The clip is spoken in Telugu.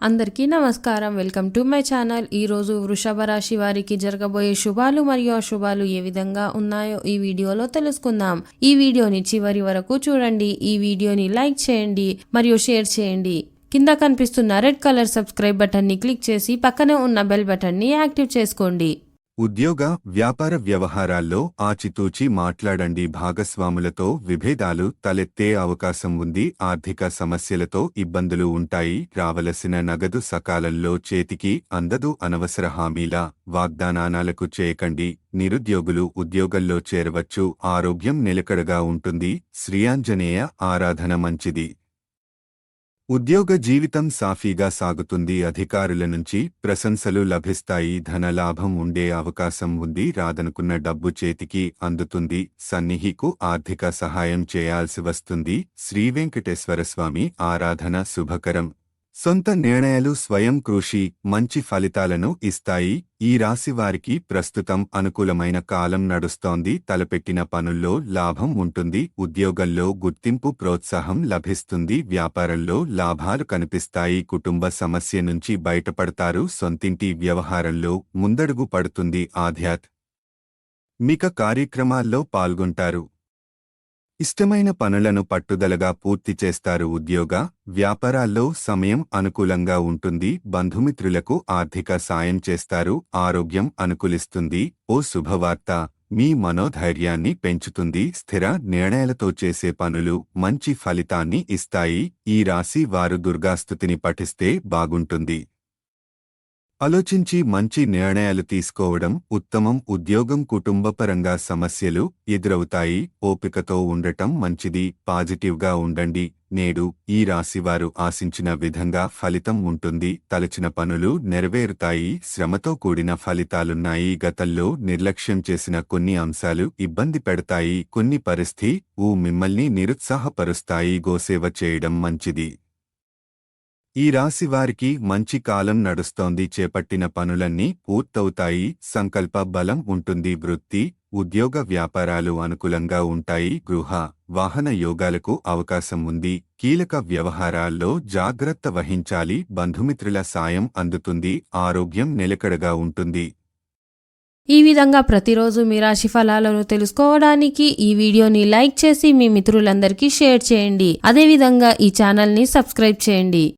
అందరికీ నమస్కారం. Welcome to my channel. ఈరోజు వృషభ రాశి వారికి జరగబోయే శుభాలు మరియు అశుభాలు ఏ విధంగా ఉన్నాయో ఈ వీడియోలో తెలుసుకుందాం. ఈ వీడియోని చివరి వరకు చూడండి. ఈ వీడియోని లైక్ చేయండి మరియు షేర్ చేయండి. కింద కనిపిస్తున్న రెడ్ కలర్ సబ్స్క్రైబ్ బటన్ని క్లిక్ చేసి పక్కనే ఉన్న బెల్ బటన్ని యాక్టివ్ చేసుకోండి. ఉద్యోగ వ్యాపార వ్యవహారాల్లో ఆచితూచి మాట్లాడండి. భాగస్వాములతో విభేదాలు తలెత్తే అవకాశం ఉంది. ఆర్థిక సమస్యలతో ఇబ్బందులు ఉంటాయి. రావలసిన నగదు సకాలంలో చేతికి అందదు. అనవసర హామీల వాగ్దానాలకు చేయకండి. నిరుద్యోగులు ఉద్యోగంలో చేరవచ్చు. ఆరోగ్యం నిలకడగా ఉంటుంది. శ్రీయాంజనేయ ఆరాధన మంచిది. ఉద్యోగ జీవితం సాఫీగా సాగుతుంది. అధికారుల నుంచి ప్రశంసలు లభిస్తాయి. ధనలాభం ఉండే అవకాశం ఉంది. రాదనుకున్న డబ్బు చేతికి అందుతుంది. సన్నిహికు ఆర్థిక సహాయం చేయాల్సి వస్తుంది. శ్రీవెంకటేశ్వరస్వామి ఆరాధన శుభకరం. సొంత నిర్ణయాలు స్వయం కృషి మంచి ఫలితాలను ఇస్తాయి. ఈ రాశి వారికి ప్రస్తుతం అనుకూలమైన కాలం నడుస్తోంది. తలపెట్టిన పనుల్లో లాభం ఉంటుంది. ఉద్యోగంలో గుర్తింపు ప్రోత్సాహం లభిస్తుంది. వ్యాపారంలో లాభాలు కనిపిస్తాయి. కుటుంబ సమస్య నుంచి బయటపడతారు. సొంతింటి వ్యవహారంలో ముందడుగు పడుతుంది. ఆధ్యాత్మిక కార్యక్రమాల్లో పాల్గొంటారు. ఇష్టమైన పనులను పట్టుదలగా పూర్తి చేస్తారు. ఉద్యోగ వ్యాపారాల్లో సమయం అనుకూలంగా ఉంటుంది. బంధుమిత్రులకు ఆర్థిక సాయం చేస్తారు. ఆరోగ్యం అనుకూలిస్తుంది. ఓ శుభవార్త మీ మనోధైర్యాన్ని పెంచుతుంది. స్థిర నిర్ణయాలతో చేసే పనులు మంచి ఫలితాన్ని ఇస్తాయి. ఈ రాశి వారు దుర్గాస్తుతిని పఠిస్తే బాగుంటుంది. ఆలోచించి మంచి నిర్ణయాలు తీసుకోవడం ఉత్తమం. ఉద్యోగం కుటుంబపరంగా సమస్యలు ఎదురవుతాయి. ఓపికతో ఉండటం మంచిది. పాజిటివ్గా ఉండండి. నేడు ఈ రాశివారు ఆశించిన విధంగా ఫలితం ఉంటుంది. తలచిన పనులు నెరవేరుతాయి. శ్రమతో కూడిన ఫలితాలున్నాయి. గతంలో నిర్లక్ష్యం చేసిన కొన్ని అంశాలు ఇబ్బంది పెడతాయి. కొన్ని పరిస్థితులు మిమ్మల్ని నిరుత్సాహపరుస్తాయి. గోసేవ చేయడం మంచిది. ఈ రాశివారికి మంచి కాలం నడుస్తోంది. చేపట్టిన పనులన్నీ పూర్తవుతాయి. సంకల్ప బలం ఉంటుంది. వృత్తి ఉద్యోగ వ్యాపారాలు అనుకూలంగా ఉంటాయి. గృహ వాహన యోగాలకు అవకాశం ఉంది. కీలక వ్యవహారాల్లో జాగ్రత్త వహించాలి. బంధుమిత్రుల సాయం అందుతుంది. ఆరోగ్యం నిలకడగా ఉంటుంది. ఈ విధంగా ప్రతిరోజు మీ రాశి ఫలాలను తెలుసుకోవడానికి ఈ వీడియోని లైక్ చేసి మీ మిత్రులందరికీ షేర్ చేయండి. అదేవిధంగా ఈ ఛానల్ని సబ్స్క్రైబ్ చేయండి.